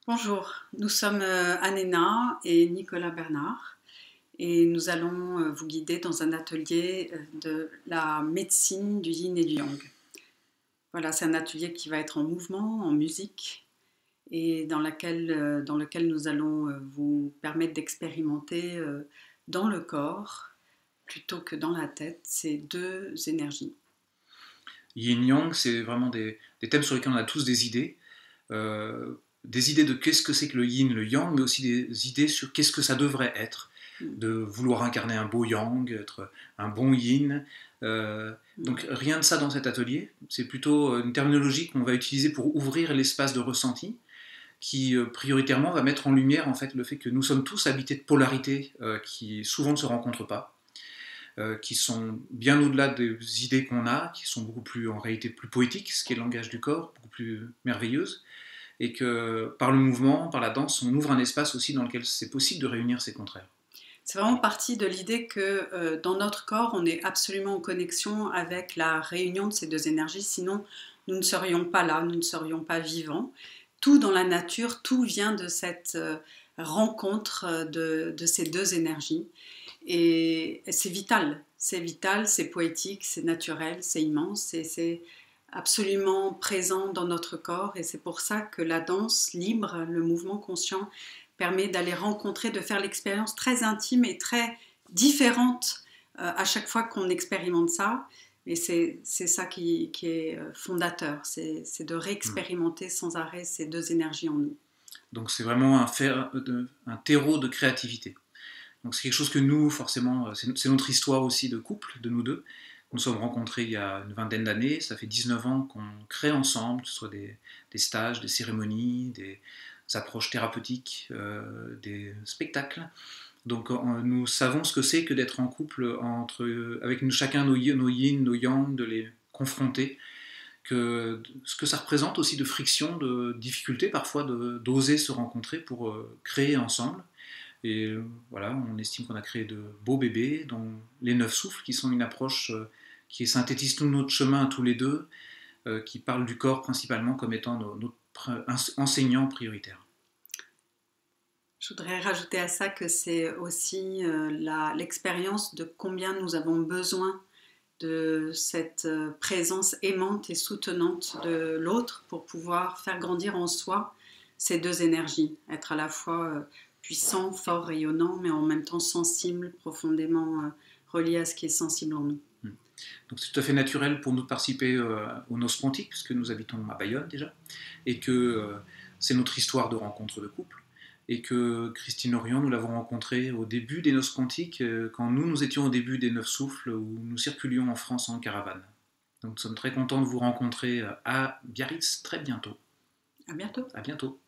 Bonjour, nous sommes Anena et Nicolas Bernard et nous allons vous guider dans un atelier de la médecine du yin et du yang. Voilà, c'est un atelier qui va être en mouvement, en musique et dans lequel nous allons vous permettre d'expérimenter dans le corps plutôt que dans la tête ces deux énergies. Yin-yang, c'est vraiment des thèmes sur lesquels on a tous des idées de qu'est-ce que c'est que le yin, le yang, mais aussi des idées sur qu'est-ce que ça devrait être, Mm. de vouloir incarner un beau yang, être un bon yin. Donc rien de ça dans cet atelier, c'est plutôt une terminologie qu'on va utiliser pour ouvrir l'espace de ressenti, qui prioritairement va mettre en lumière en fait le fait que nous sommes tous habités de polarités qui souvent ne se rencontrent pas. Qui sont bien au-delà des idées qu'on a, qui sont beaucoup plus en réalité plus poétiques, ce qui est le langage du corps, beaucoup plus merveilleuse, et que par le mouvement, par la danse, on ouvre un espace aussi dans lequel c'est possible de réunir ces contraires. C'est vraiment parti de l'idée que dans notre corps, on est absolument en connexion avec la réunion de ces deux énergies, sinon nous ne serions pas là, nous ne serions pas vivants. Tout dans la nature, tout vient de cette rencontre de ces deux énergies. Et c'est vital, c'est poétique, c'est naturel, c'est immense et c'est absolument présent dans notre corps. Et c'est pour ça que la danse libre, le mouvement conscient, permet d'aller rencontrer, de faire l'expérience très intime et très différente à chaque fois qu'on expérimente ça. Et c'est ça qui est fondateur, c'est de réexpérimenter sans arrêt ces deux énergies en nous. Donc c'est vraiment un terreau de créativité. Donc c'est quelque chose que nous, forcément, c'est notre histoire aussi de couple, de nous deux. Nous sommes rencontrés il y a une vingtaine d'années, ça fait 19 ans qu'on crée ensemble, que ce soit des stages, des cérémonies, des approches thérapeutiques, des spectacles. Donc nous savons ce que c'est que d'être en couple avec chacun nos yin, nos yang, de les confronter, ce que ça représente aussi de friction, de difficulté parfois d'oser se rencontrer pour créer ensemble. Et voilà, on estime qu'on a créé de beaux bébés, dont les 9 souffles, qui sont une approche qui synthétise tout notre chemin à tous les deux, qui parle du corps principalement comme étant notre enseignant prioritaire. Je voudrais rajouter à ça que c'est aussi l'expérience de combien nous avons besoin de cette présence aimante et soutenante de l'autre pour pouvoir faire grandir en soi ces deux énergies, être à la fois puissant, fort, rayonnant, mais en même temps sensible, profondément relié à ce qui est sensible en nous. Donc c'est tout à fait naturel pour nous de participer aux Noces Quantiques, puisque nous habitons à Bayonne déjà, et que c'est notre histoire de rencontre de couple, et que Christine Orion, nous l'avons rencontrée au début des Noces Quantiques, quand nous étions au début des 9 souffles, où nous circulions en France en caravane. Donc nous sommes très contents de vous rencontrer à Biarritz très bientôt. À bientôt. À bientôt.